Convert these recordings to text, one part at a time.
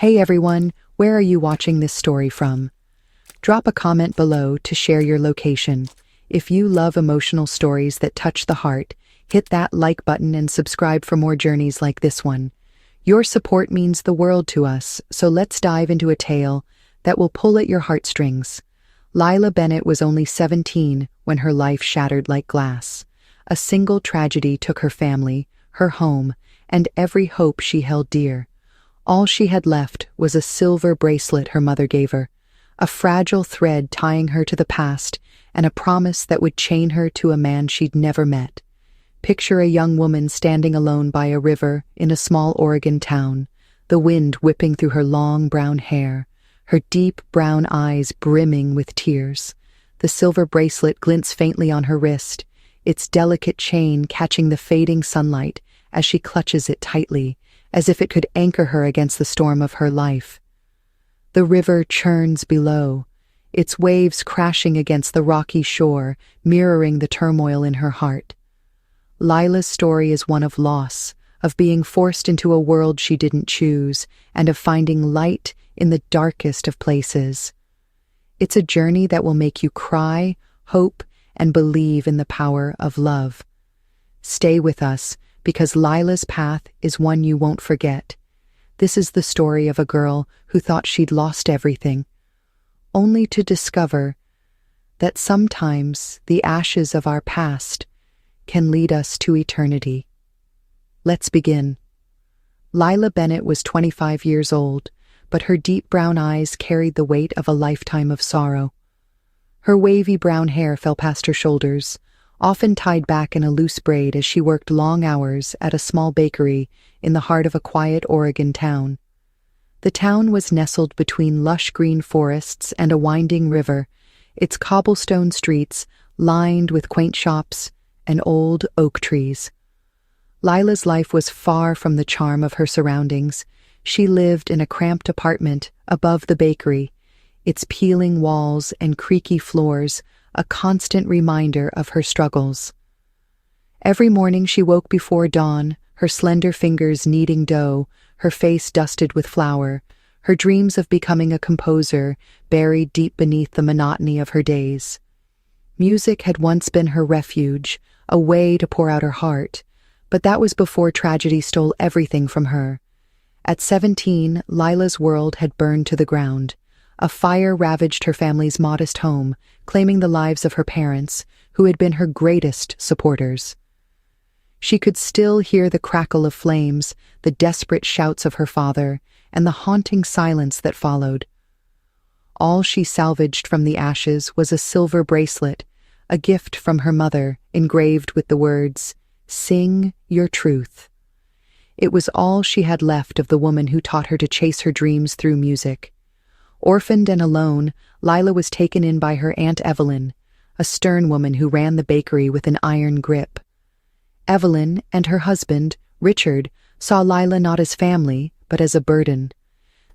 Hey everyone, where are you watching this story from? Drop a comment below to share your location. If you love emotional stories that touch the heart, hit that like button and subscribe for more journeys like this one. Your support means the world to us, so let's dive into a tale that will pull at your heartstrings. Lila Bennett was only 17 when her life shattered like glass. A single tragedy took her family, her home, and every hope she held dear. All she had left was a silver bracelet her mother gave her, a fragile thread tying her to the past and a promise that would chain her to a man she'd never met. Picture a young woman standing alone by a river in a small Oregon town, the wind whipping through her long brown hair, her deep brown eyes brimming with tears. The silver bracelet glints faintly on her wrist, its delicate chain catching the fading sunlight as she clutches it tightly, as if it could anchor her against the storm of her life. The river churns below, its waves crashing against the rocky shore, mirroring the turmoil in her heart. Lila's story is one of loss, of being forced into a world she didn't choose, and of finding light in the darkest of places. It's a journey that will make you cry, hope, and believe in the power of love. Stay with us, because Lila's path is one you won't forget. This is the story of a girl who thought she'd lost everything, only to discover that sometimes the ashes of our past can lead us to eternity. Let's begin. Lila Bennett was 25 years old, but her deep brown eyes carried the weight of a lifetime of sorrow. Her wavy brown hair fell past her shoulders, often tied back in a loose braid as she worked long hours at a small bakery in the heart of a quiet Oregon town. The town was nestled between lush green forests and a winding river, its cobblestone streets lined with quaint shops and old oak trees. Lila's life was far from the charm of her surroundings. She lived in a cramped apartment above the bakery, its peeling walls and creaky floors a constant reminder of her struggles. Every morning she woke before dawn, her slender fingers kneading dough, her face dusted with flour, her dreams of becoming a composer buried deep beneath the monotony of her days. Music had once been her refuge, a way to pour out her heart, but that was before tragedy stole everything from her. At 17, Lila's world had burned to the ground. A fire ravaged her family's modest home, claiming the lives of her parents, who had been her greatest supporters. She could still hear the crackle of flames, the desperate shouts of her father, and the haunting silence that followed. All she salvaged from the ashes was a silver bracelet, a gift from her mother, engraved with the words, "Sing your truth." It was all she had left of the woman who taught her to chase her dreams through music. Orphaned and alone, Lila was taken in by her Aunt Evelyn, a stern woman who ran the bakery with an iron grip. Evelyn and her husband, Richard, saw Lila not as family, but as a burden.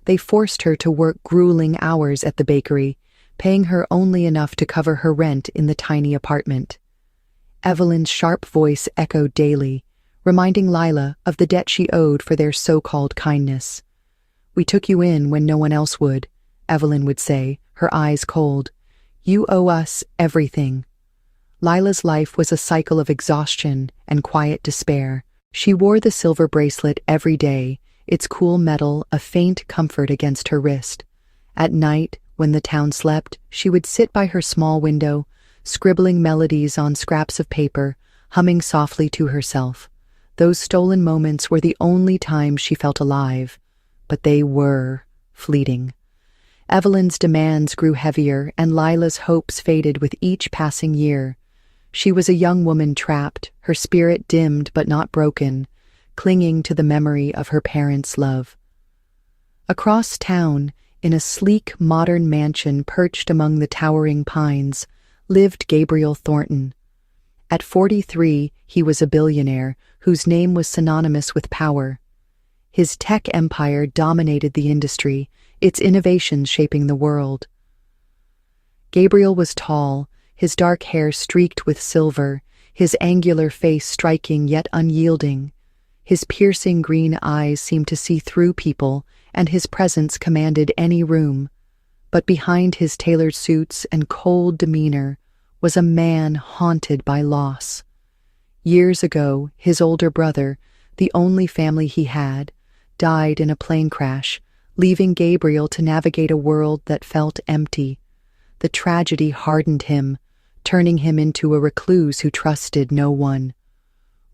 They forced her to work grueling hours at the bakery, paying her only enough to cover her rent in the tiny apartment. Evelyn's sharp voice echoed daily, reminding Lila of the debt she owed for their so-called kindness. "We took you in when no one else would," Evelyn would say, her eyes cold. "You owe us everything." Lila's life was a cycle of exhaustion and quiet despair. She wore the silver bracelet every day, its cool metal a faint comfort against her wrist. At night, when the town slept, she would sit by her small window, scribbling melodies on scraps of paper, humming softly to herself. Those stolen moments were the only time she felt alive, but they were fleeting. Evelyn's demands grew heavier, and Lila's hopes faded with each passing year. She was a young woman trapped, her spirit dimmed but not broken, clinging to the memory of her parents' love. Across town, in a sleek, modern mansion perched among the towering pines, lived Gabriel Thornton. At 43, he was a billionaire whose name was synonymous with power. His tech empire dominated the industry, its innovations shaping the world. Gabriel was tall, his dark hair streaked with silver, his angular face striking yet unyielding. His piercing green eyes seemed to see through people and his presence commanded any room. But behind his tailored suits and cold demeanor was a man haunted by loss. Years ago, his older brother, the only family he had, died in a plane crash, leaving Gabriel to navigate a world that felt empty. The tragedy hardened him, turning him into a recluse who trusted no one.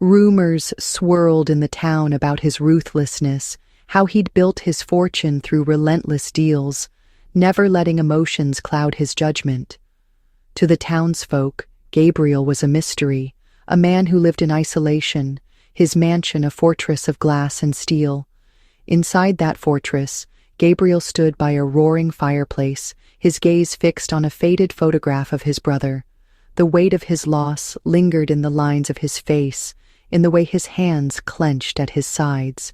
Rumors swirled in the town about his ruthlessness, how he'd built his fortune through relentless deals, never letting emotions cloud his judgment. To the townsfolk, Gabriel was a mystery, a man who lived in isolation, his mansion a fortress of glass and steel. Inside that fortress, Gabriel stood by a roaring fireplace, his gaze fixed on a faded photograph of his brother. The weight of his loss lingered in the lines of his face, in the way his hands clenched at his sides.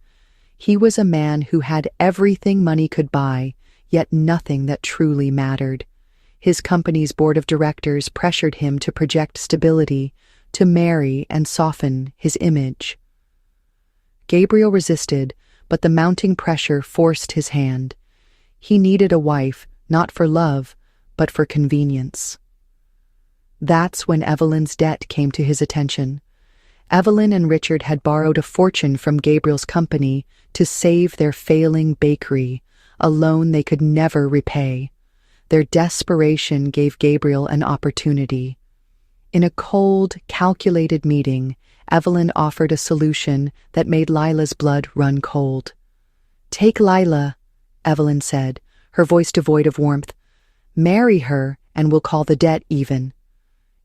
He was a man who had everything money could buy, yet nothing that truly mattered. His company's board of directors pressured him to project stability, to marry and soften his image. Gabriel resisted, but the mounting pressure forced his hand. He needed a wife, not for love, but for convenience. That's when Evelyn's debt came to his attention. Evelyn and Richard had borrowed a fortune from Gabriel's company to save their failing bakery, a loan they could never repay. Their desperation gave Gabriel an opportunity. In a cold, calculated meeting, Evelyn offered a solution that made Lila's blood run cold. "Take Lila," Evelyn said, her voice devoid of warmth. "Marry her, and we'll call the debt even."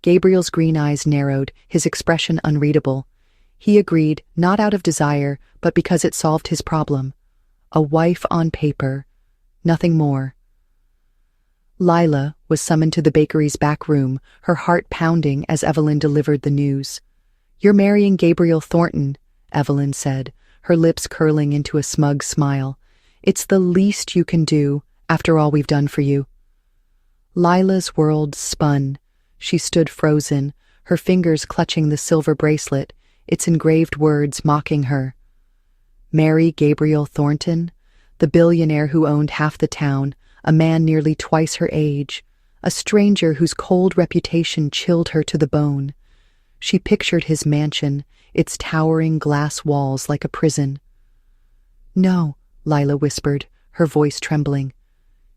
Gabriel's green eyes narrowed, his expression unreadable. He agreed, not out of desire, but because it solved his problem. A wife on paper, nothing more. Lila was summoned to the bakery's back room, her heart pounding as Evelyn delivered the news. "You're marrying Gabriel Thornton," Evelyn said, her lips curling into a smug smile. "It's the least you can do, after all we've done for you." Lila's world spun. She stood frozen, her fingers clutching the silver bracelet, its engraved words mocking her. Marry Gabriel Thornton, the billionaire who owned half the town, a man nearly twice her age, a stranger whose cold reputation chilled her to the bone. She pictured his mansion, its towering glass walls like a prison. "No," Lila whispered, her voice trembling.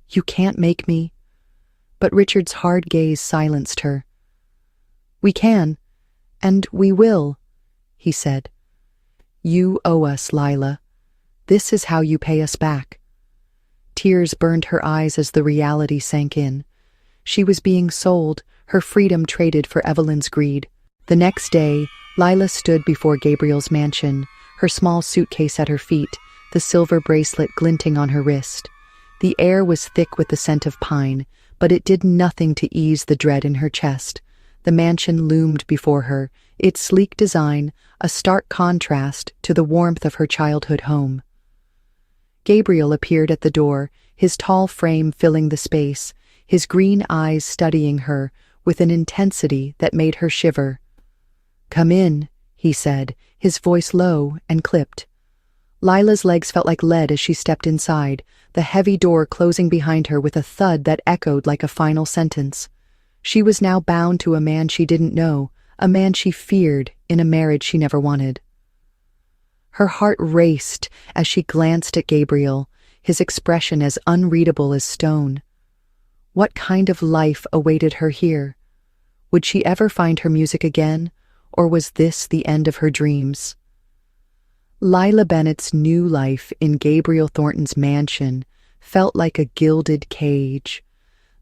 "You can't make me." But Richard's hard gaze silenced her. "We can, and we will," he said. "You owe us, Lila. This is how you pay us back." Tears burned her eyes as the reality sank in. She was being sold, her freedom traded for Evelyn's greed. The next day, Lila stood before Gabriel's mansion, her small suitcase at her feet, the silver bracelet glinting on her wrist. The air was thick with the scent of pine, but it did nothing to ease the dread in her chest. The mansion loomed before her, its sleek design a stark contrast to the warmth of her childhood home. Gabriel appeared at the door, his tall frame filling the space, his green eyes studying her with an intensity that made her shiver. "Come in," he said, his voice low and clipped. Lila's legs felt like lead as she stepped inside, the heavy door closing behind her with a thud that echoed like a final sentence. She was now bound to a man she didn't know, a man she feared in a marriage she never wanted. Her heart raced as she glanced at Gabriel, his expression as unreadable as stone. What kind of life awaited her here? Would she ever find her music again, or was this the end of her dreams? Lila Bennett's new life in Gabriel Thornton's mansion felt like a gilded cage.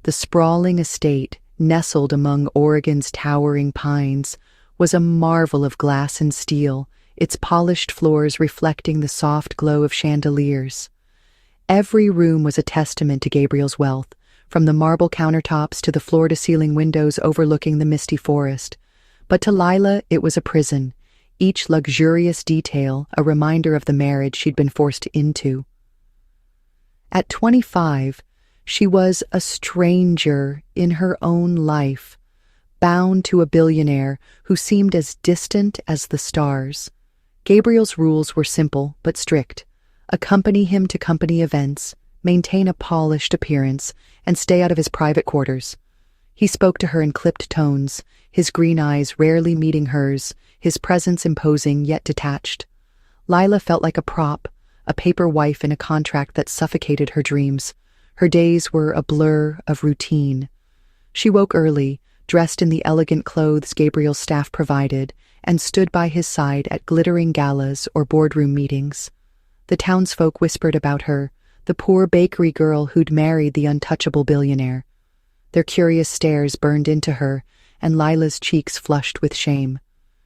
The sprawling estate, nestled among Oregon's towering pines, was a marvel of glass and steel, its polished floors reflecting the soft glow of chandeliers. Every room was a testament to Gabriel's wealth, from the marble countertops to the floor-to-ceiling windows overlooking the misty forest. But to Lila, it was a prison, each luxurious detail a reminder of the marriage she'd been forced into. At 25, she was a stranger in her own life, bound to a billionaire who seemed as distant as the stars. Gabriel's rules were simple but strict. accompany him to company events, maintain a polished appearance, and stay out of his private quarters. He spoke to her in clipped tones, his green eyes rarely meeting hers, his presence imposing yet detached. Lila felt like a prop, a paper wife in a contract that suffocated her dreams. Her days were a blur of routine. She woke early, dressed in the elegant clothes Gabriel's staff provided, and stood by his side at glittering galas or boardroom meetings. The townsfolk whispered about her, the poor bakery girl who'd married the untouchable billionaire. Their curious stares burned into her, and Lila's cheeks flushed with shame.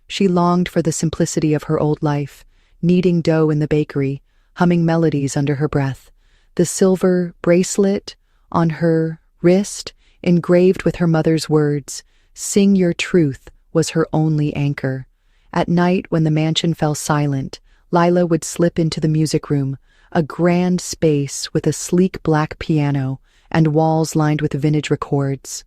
She longed for the simplicity of her old life, kneading dough in the bakery, humming melodies under her breath. The silver bracelet on her wrist, engraved with her mother's words, "Sing your truth," was her only anchor. At night, when the mansion fell silent, Lila would slip into the music room, a grand space with a sleek black piano and walls lined with vintage records.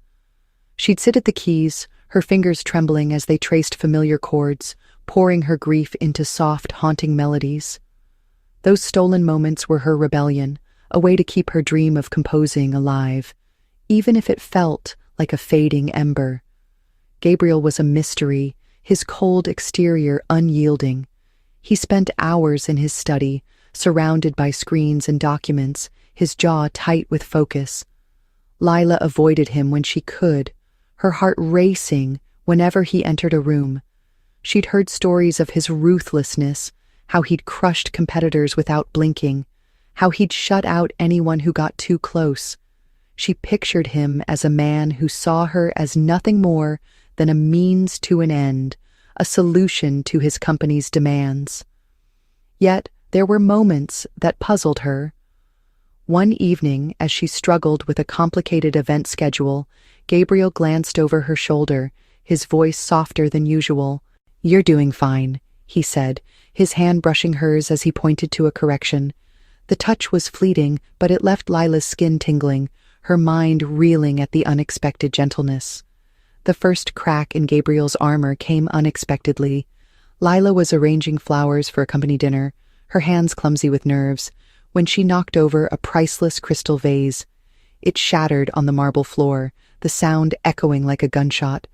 She'd sit at the keys, her fingers trembling as they traced familiar chords, pouring her grief into soft, haunting melodies. Those stolen moments were her rebellion, a way to keep her dream of composing alive, even if it felt like a fading ember. Gabriel was a mystery, his cold exterior unyielding. He spent hours in his study, surrounded by screens and documents, his jaw tight with focus. Lila avoided him when she could, her heart racing whenever he entered a room. She'd heard stories of his ruthlessness, how he'd crushed competitors without blinking, how he'd shut out anyone who got too close. She pictured him as a man who saw her as nothing more than a means to an end, a solution to his company's demands. Yet there were moments that puzzled her. One evening, as she struggled with a complicated event schedule, Gabriel glanced over her shoulder, his voice softer than usual. "You're doing fine," he said, his hand brushing hers as he pointed to a correction. The touch was fleeting, but it left Lila's skin tingling, her mind reeling at the unexpected gentleness. The first crack in Gabriel's armor came unexpectedly. Lila was arranging flowers for a company dinner, her hands clumsy with nerves, when she knocked over a priceless crystal vase. It shattered on the marble floor, the sound echoing like a gunshot.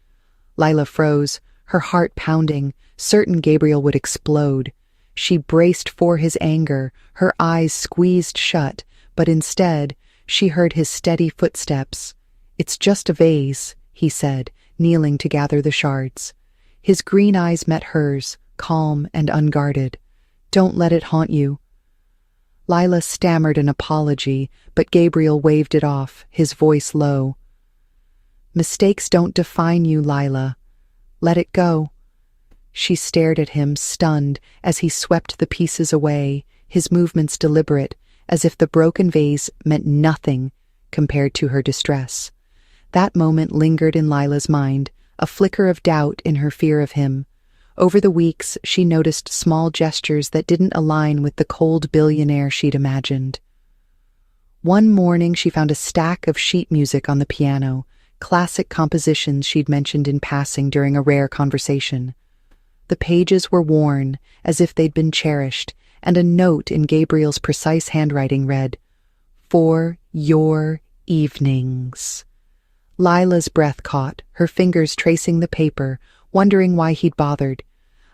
Lila froze, her heart pounding, certain Gabriel would explode. She braced for his anger, her eyes squeezed shut, but instead, she heard his steady footsteps. "It's just a vase," he said, kneeling to gather the shards. His green eyes met hers, calm and unguarded. "Don't let it haunt you." Lila stammered an apology, but Gabriel waved it off, his voice low. "Mistakes don't define you, Lila. Let it go." She stared at him, stunned, as he swept the pieces away, his movements deliberate, as if the broken vase meant nothing compared to her distress. That moment lingered in Lila's mind, a flicker of doubt in her fear of him. Over the weeks, she noticed small gestures that didn't align with the cold billionaire she'd imagined. One morning, she found a stack of sheet music on the piano, classic compositions she'd mentioned in passing during a rare conversation. The pages were worn, as if they'd been cherished, and a note in Gabriel's precise handwriting read, "For your evenings." Lila's breath caught, her fingers tracing the paper, wondering why he'd bothered.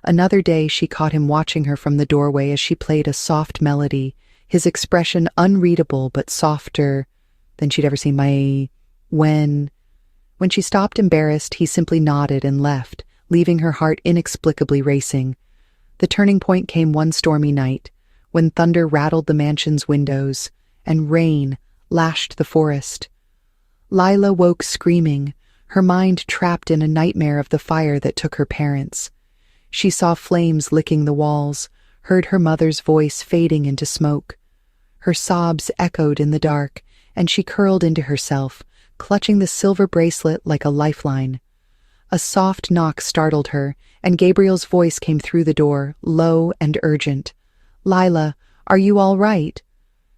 Another day she caught him watching her from the doorway as she played a soft melody, his expression unreadable but softer than she'd ever seen. When she stopped embarrassed, he simply nodded and left, leaving her heart inexplicably racing. The turning point came one stormy night, when thunder rattled the mansion's windows, and rain lashed the forest. Lila woke screaming, her mind trapped in a nightmare of the fire that took her parents. She saw flames licking the walls, heard her mother's voice fading into smoke. Her sobs echoed in the dark, and she curled into herself, clutching the silver bracelet like a lifeline. A soft knock startled her, and Gabriel's voice came through the door, low and urgent. "Lila, are you all right?"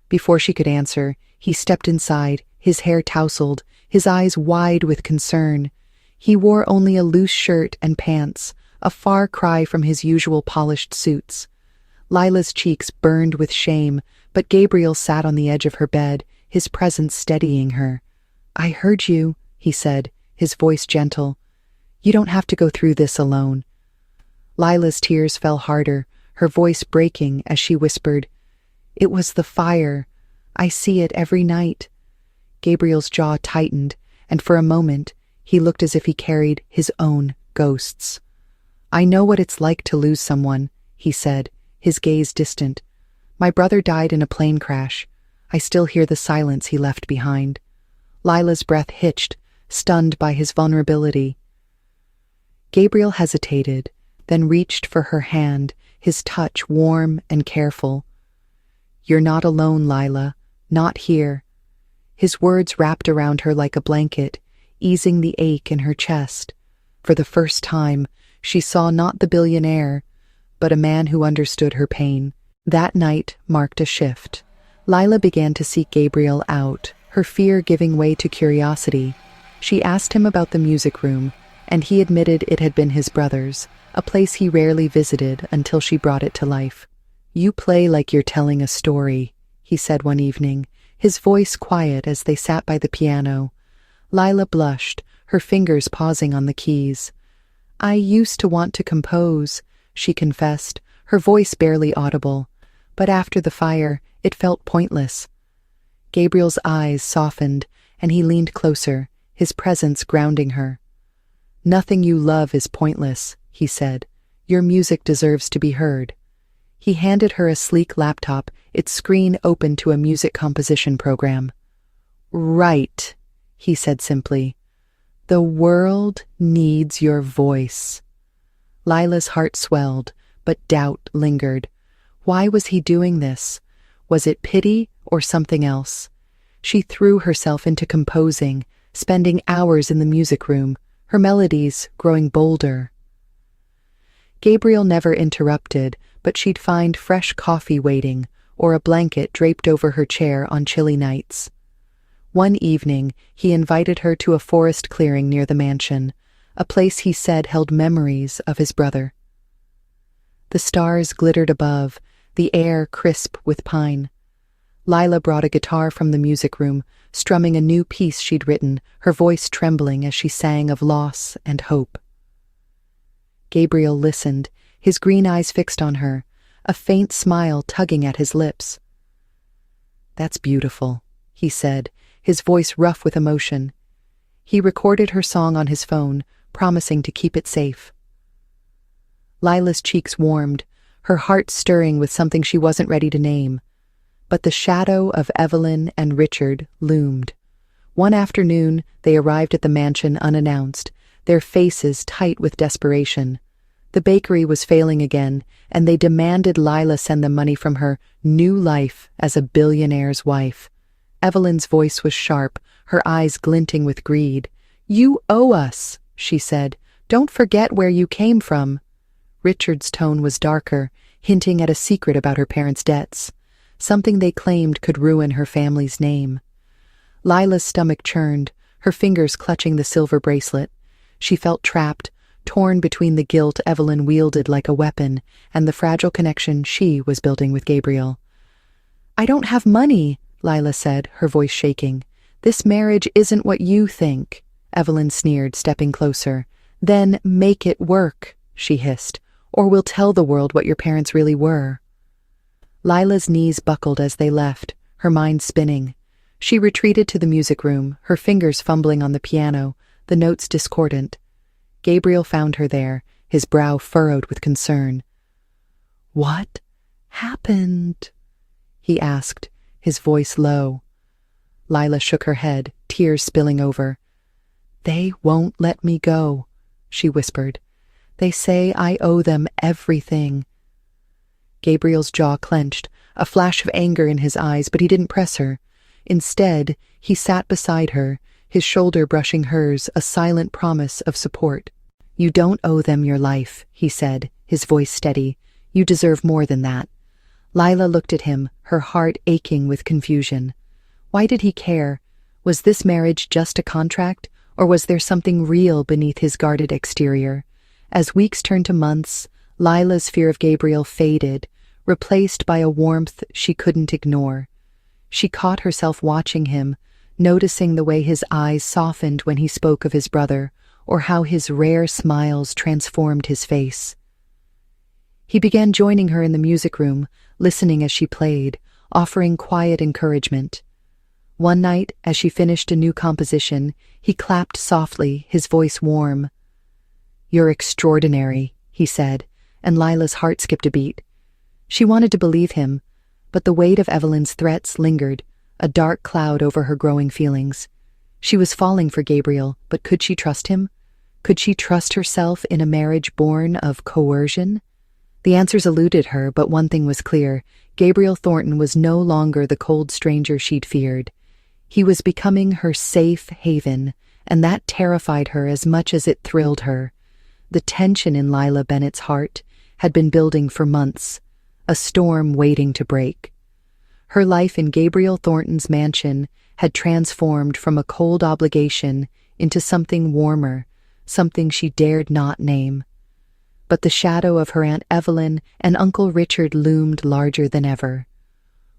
Before she could answer, he stepped inside, his hair tousled, his eyes wide with concern. He wore only a loose shirt and pants, a far cry from his usual polished suits. Lila's cheeks burned with shame, but Gabriel sat on the edge of her bed, his presence steadying her. "I heard you," he said, his voice gentle. "You don't have to go through this alone." Lila's tears fell harder, her voice breaking as she whispered, "It was the fire. I see it every night." Gabriel's jaw tightened, and for a moment, he looked as if he carried his own ghosts. "I know what it's like to lose someone," he said, his gaze distant. "My brother died in a plane crash. I still hear the silence he left behind." Lila's breath hitched, stunned by his vulnerability. Gabriel hesitated, then reached for her hand, his touch warm and careful. "You're not alone, Lila. Not here." His words wrapped around her like a blanket, easing the ache in her chest. For the first time, she saw not the billionaire, but a man who understood her pain. That night marked a shift. Lila began to seek Gabriel out, her fear giving way to curiosity. She asked him about the music room, and he admitted it had been his brother's, a place he rarely visited until she brought it to life. "You play like you're telling a story," he said one evening, his voice quiet as they sat by the piano. Lila blushed, her fingers pausing on the keys. "I used to want to compose," she confessed, her voice barely audible. "But after the fire, it felt pointless." Gabriel's eyes softened, and he leaned closer, his presence grounding her. "Nothing you love is pointless," he said. "Your music deserves to be heard." He handed her a sleek laptop, its screen open to a music composition program. "Right," he said simply. "The world needs your voice." Lila's heart swelled, but doubt lingered. Why was he doing this? Was it pity or something else? She threw herself into composing, spending hours in the music room, her melodies growing bolder. Gabriel never interrupted, but she'd find fresh coffee waiting, or a blanket draped over her chair on chilly nights. One evening, he invited her to a forest clearing near the mansion, a place he said held memories of his brother. The stars glittered above, the air crisp with pine. Lila brought a guitar from the music room, strumming a new piece she'd written, her voice trembling as she sang of loss and hope. Gabriel listened, his green eyes fixed on her, a faint smile tugging at his lips. "That's beautiful," he said, his voice rough with emotion. He recorded her song on his phone, promising to keep it safe. Lila's cheeks warmed, her heart stirring with something she wasn't ready to name. But the shadow of Evelyn and Richard loomed. One afternoon, they arrived at the mansion unannounced, their faces tight with desperation. The bakery was failing again, and they demanded Lila send them money from her new life as a billionaire's wife. Evelyn's voice was sharp, her eyes glinting with greed. "You owe us," she said. "Don't forget where you came from." Richard's tone was darker, hinting at a secret about her parents' debts, something they claimed could ruin her family's name. Lila's stomach churned, her fingers clutching the silver bracelet. She felt trapped, torn between the guilt Evelyn wielded like a weapon and the fragile connection she was building with Gabriel. "I don't have money," Lila said, her voice shaking. "This marriage isn't what you think," Evelyn sneered, stepping closer. "Then make it work," she hissed, "or we'll tell the world what your parents really were." Lila's knees buckled as they left, her mind spinning. She retreated to the music room, her fingers fumbling on the piano, the notes discordant. Gabriel found her there, his brow furrowed with concern. "What happened?" he asked, his voice low. Lila shook her head, tears spilling over. "They won't let me go," she whispered. "They say I owe them everything." Gabriel's jaw clenched, a flash of anger in his eyes, but he didn't press her. Instead, he sat beside her, his shoulder brushing hers, a silent promise of support. "You don't owe them your life," he said, his voice steady. "You deserve more than that." Lila looked at him, her heart aching with confusion. Why did he care? Was this marriage just a contract, or was there something real beneath his guarded exterior? As weeks turned to months, Lila's fear of Gabriel faded, replaced by a warmth she couldn't ignore. She caught herself watching him, noticing the way his eyes softened when he spoke of his brother, or how his rare smiles transformed his face. He began joining her in the music room, listening as she played, offering quiet encouragement. One night, as she finished a new composition, he clapped softly, his voice warm. "You're extraordinary," he said, and Lila's heart skipped a beat. She wanted to believe him, but the weight of Evelyn's threats lingered, a dark cloud over her growing feelings. She was falling for Gabriel, but could she trust him? Could she trust herself in a marriage born of coercion? The answers eluded her, but one thing was clear. Gabriel Thornton was no longer the cold stranger she'd feared. He was becoming her safe haven, and that terrified her as much as it thrilled her. The tension in Lila Bennett's heart had been building for months, a storm waiting to break. Her life in Gabriel Thornton's mansion had transformed from a cold obligation into something warmer, something she dared not name. But the shadow of her Aunt Evelyn and Uncle Richard loomed larger than ever.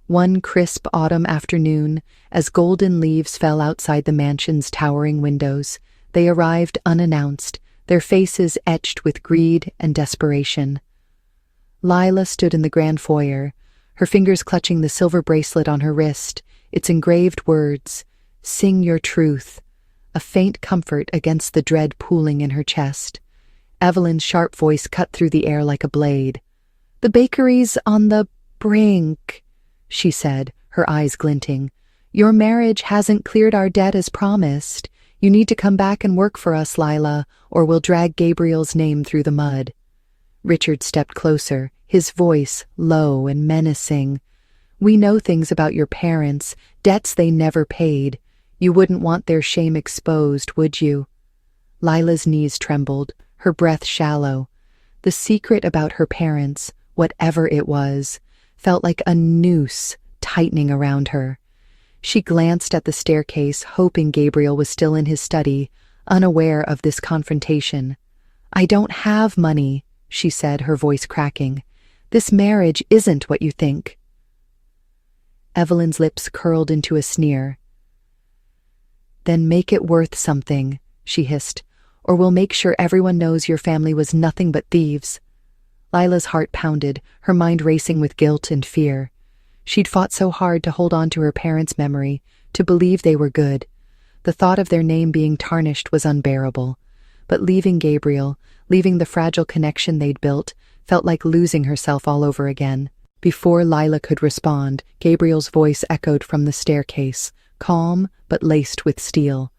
One crisp autumn afternoon, as golden leaves fell outside the mansion's towering windows, they arrived unannounced, their faces etched with greed and desperation. Lila stood in the grand foyer, her fingers clutching the silver bracelet on her wrist, its engraved words, "Sing your truth," a faint comfort against the dread pooling in her chest. Evelyn's sharp voice cut through the air like a blade. "The bakery's on the brink," she said, her eyes glinting. "Your marriage hasn't cleared our debt as promised. You need to come back and work for us, Lila, or we'll drag Gabriel's name through the mud." Richard stepped closer, his voice low and menacing. "We know things about your parents, debts they never paid. You wouldn't want their shame exposed, would you?" Lila's knees trembled, her breath shallow. The secret about her parents, whatever it was, felt like a noose tightening around her. She glanced at the staircase, hoping Gabriel was still in his study, unaware of this confrontation. "I don't have money," she said, her voice cracking. "This marriage isn't what you think." Evelyn's lips curled into a sneer. "Then make it worth something," she hissed, "or we'll make sure everyone knows your family was nothing but thieves." Lila's heart pounded, her mind racing with guilt and fear. She'd fought so hard to hold on to her parents' memory, to believe they were good. The thought of their name being tarnished was unbearable. But leaving Gabriel, leaving the fragile connection they'd built, felt like losing herself all over again. Before Lila could respond, Gabriel's voice echoed from the staircase, calm but laced with steel.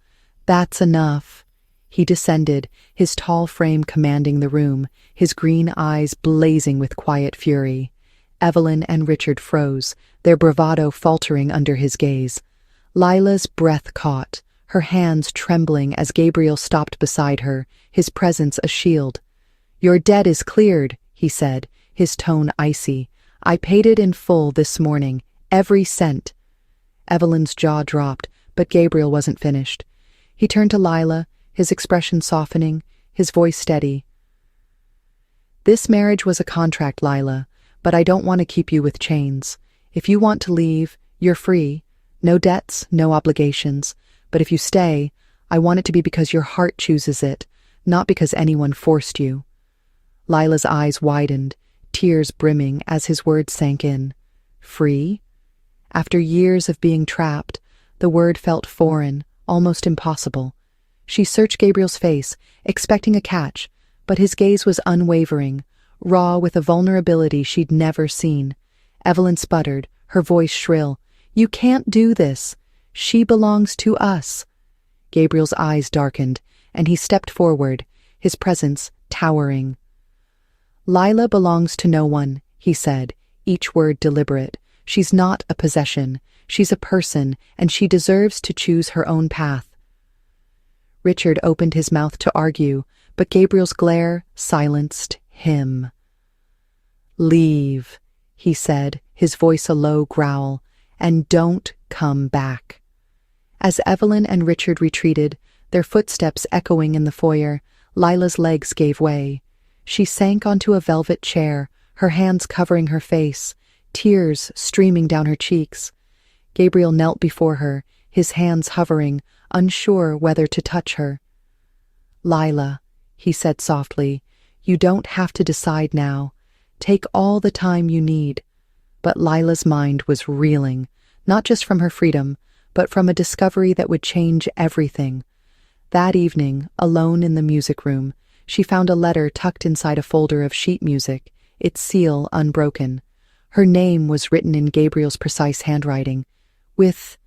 "That's enough." He descended, his tall frame commanding the room, his green eyes blazing with quiet fury. Evelyn and Richard froze, their bravado faltering under his gaze. Lila's breath caught, her hands trembling as Gabriel stopped beside her, his presence a shield. "Your debt is cleared," he said, his tone icy. "I paid it in full this morning, every cent." Evelyn's jaw dropped, but Gabriel wasn't finished. He turned to Lila, his expression softening, his voice steady. "This marriage was a contract, Lila, but I don't want to keep you with chains. If you want to leave, you're free. No debts, no obligations. But if you stay, I want it to be because your heart chooses it, not because anyone forced you." Lila's eyes widened, tears brimming as his words sank in. Free? After years of being trapped, the word felt foreign, almost impossible. She searched Gabriel's face, expecting a catch, but his gaze was unwavering, raw with a vulnerability she'd never seen. Evelyn sputtered, her voice shrill. "You can't do this. She belongs to us." Gabriel's eyes darkened, and he stepped forward, his presence towering. "Lila belongs to no one," he said, each word deliberate. "She's not a possession. She's a person, and she deserves to choose her own path." Richard opened his mouth to argue, but Gabriel's glare silenced him. "Leave," he said, his voice a low growl, "and don't come back." As Evelyn and Richard retreated, their footsteps echoing in the foyer, Lila's legs gave way. She sank onto a velvet chair, her hands covering her face, tears streaming down her cheeks. Gabriel knelt before her, his hands hovering, unsure whether to touch her. "Lila," he said softly, "you don't have to decide now. Take all the time you need." But Lila's mind was reeling, not just from her freedom, but from a discovery that would change everything. That evening, alone in the music room, she found a letter tucked inside a folder of sheet music, its seal unbroken. Her name was written in Gabriel's precise handwriting. With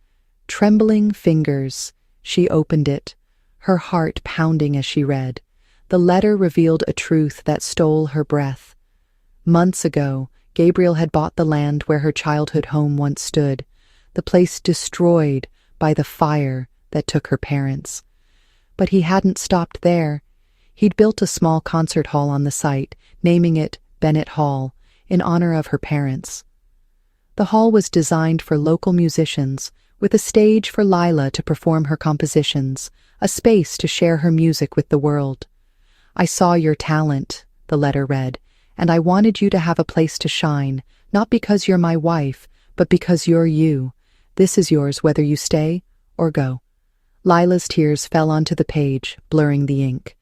trembling fingers, she opened it, her heart pounding as she read. The letter revealed a truth that stole her breath. Months ago, Gabriel had bought the land where her childhood home once stood, the place destroyed by the fire that took her parents. But he hadn't stopped there. He'd built a small concert hall on the site, naming it Bennett Hall, in honor of her parents. The hall was designed for local musicians, with a stage for Lila to perform her compositions, a space to share her music with the world. "I saw your talent," the letter read, "and I wanted you to have a place to shine, not because you're my wife, but because you're you. This is yours whether you stay or go." Lila's tears fell onto the page, blurring the ink.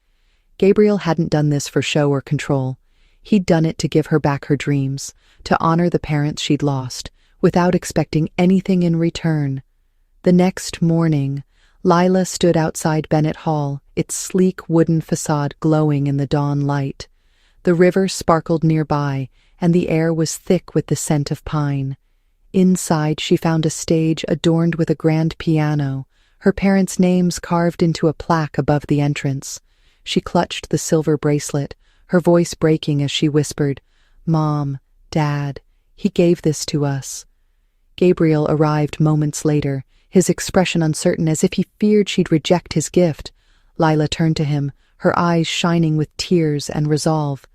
Gabriel hadn't done this for show or control. He'd done it to give her back her dreams, to honor the parents she'd lost, without expecting anything in return. The next morning, Lila stood outside Bennett Hall, its sleek wooden facade glowing in the dawn light. The river sparkled nearby, and the air was thick with the scent of pine. Inside, she found a stage adorned with a grand piano, her parents' names carved into a plaque above the entrance. She clutched the silver bracelet, her voice breaking as she whispered, "Mom, Dad, he gave this to us." Gabriel arrived moments later, his expression uncertain as if he feared she'd reject his gift. Lila turned to him, her eyes shining with tears and resolve.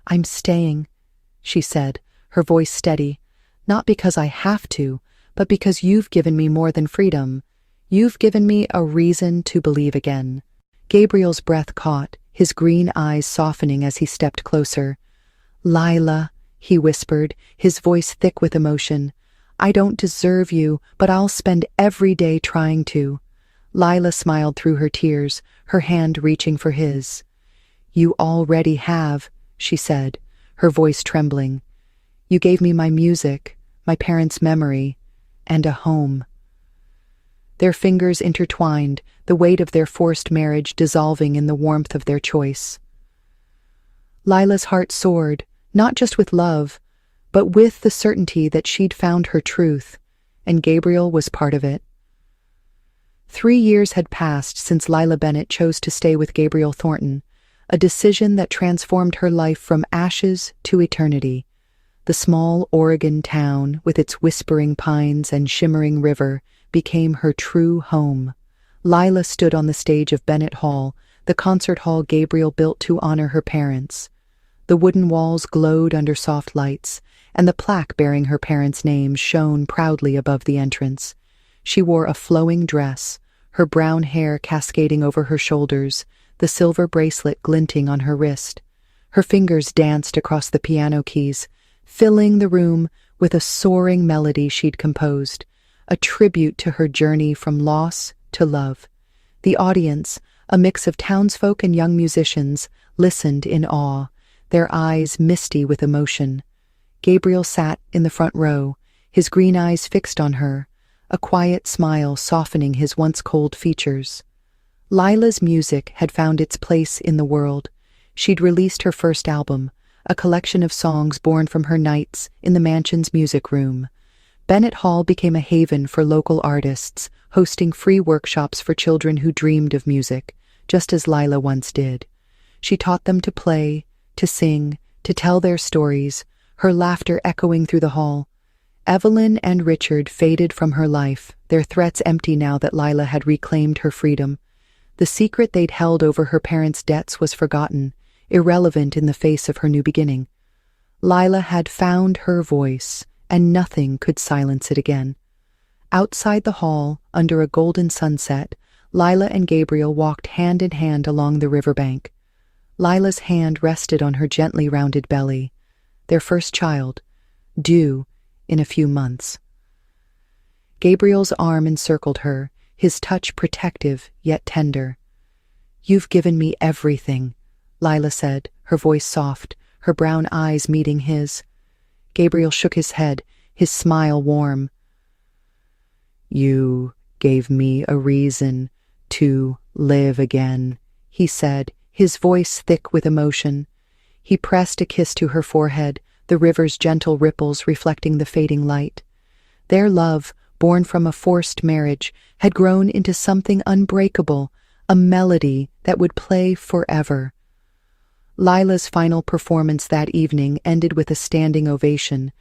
"I'm staying," she said, her voice steady, "not because I have to, but because you've given me more than freedom. You've given me a reason to believe again." Gabriel's breath caught, his green eyes softening as he stepped closer. "Lila," he whispered, his voice thick with emotion, "I don't deserve you, but I'll spend every day trying to." Lila smiled through her tears, her hand reaching for his. "You already have," she said, her voice trembling. "You gave me my music, my parents' memory, and a home." Their fingers intertwined, the weight of their forced marriage dissolving in the warmth of their choice. Lila's heart soared, not just with love, but with the certainty that she'd found her truth, and Gabriel was part of it. 3 years had passed since Lila Bennett chose to stay with Gabriel Thornton, a decision that transformed her life from ashes to eternity. The small Oregon town, with its whispering pines and shimmering river, became her true home. Lila stood on the stage of Bennett Hall, the concert hall Gabriel built to honor her parents. The wooden walls glowed under soft lights, and the plaque bearing her parents' names shone proudly above the entrance. She wore a flowing dress, her brown hair cascading over her shoulders, the silver bracelet glinting on her wrist. Her fingers danced across the piano keys, filling the room with a soaring melody she'd composed, a tribute to her journey from loss to love. The audience, a mix of townsfolk and young musicians, listened in awe, their eyes misty with emotion. Gabriel sat in the front row, his green eyes fixed on her, a quiet smile softening his once cold features. Lila's music had found its place in the world. She'd released her first album, a collection of songs born from her nights in the mansion's music room. Bennett Hall became a haven for local artists, hosting free workshops for children who dreamed of music, just as Lila once did. She taught them to play, to sing, to tell their stories, her laughter echoing through the hall. Evelyn and Richard faded from her life, their threats empty now that Lila had reclaimed her freedom. The secret they'd held over her parents' debts was forgotten, irrelevant in the face of her new beginning. Lila had found her voice, and nothing could silence it again. Outside the hall, under a golden sunset, Lila and Gabriel walked hand in hand along the riverbank. Lila's hand rested on her gently rounded belly. their first child, due in a few months. Gabriel's arm encircled her, his touch protective yet tender. "You've given me everything," Lila said, her voice soft, her brown eyes meeting his. Gabriel shook his head, his smile warm. "You gave me a reason to live again," he said, his voice thick with emotion. He pressed a kiss to her forehead, the river's gentle ripples reflecting the fading light. Their love, born from a forced marriage, had grown into something unbreakable, a melody that would play forever. Lila's final performance that evening ended with a standing ovation.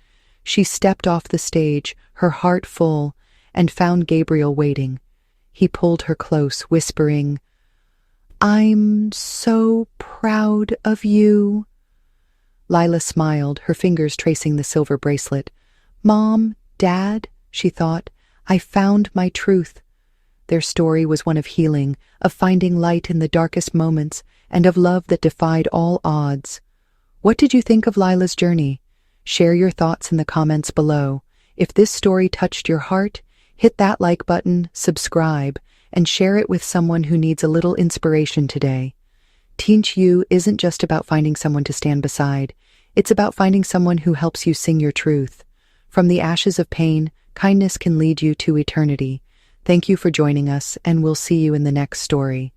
She stepped off the stage, her heart full, and found Gabriel waiting. He pulled her close, whispering, "I'm so proud of you." Lila smiled, her fingers tracing the silver bracelet. "Mom, Dad," she thought, "I found my truth." Their story was one of healing, of finding light in the darkest moments, and of love that defied all odds. What did you think of Lila's journey? Share your thoughts in the comments below. If this story touched your heart, hit that like button, subscribe, and share it with someone who needs a little inspiration today. Teach You isn't just about finding someone to stand beside. It's about finding someone who helps you sing your truth. From the ashes of pain, kindness can lead you to eternity. Thank you for joining us, and we'll see you in the next story.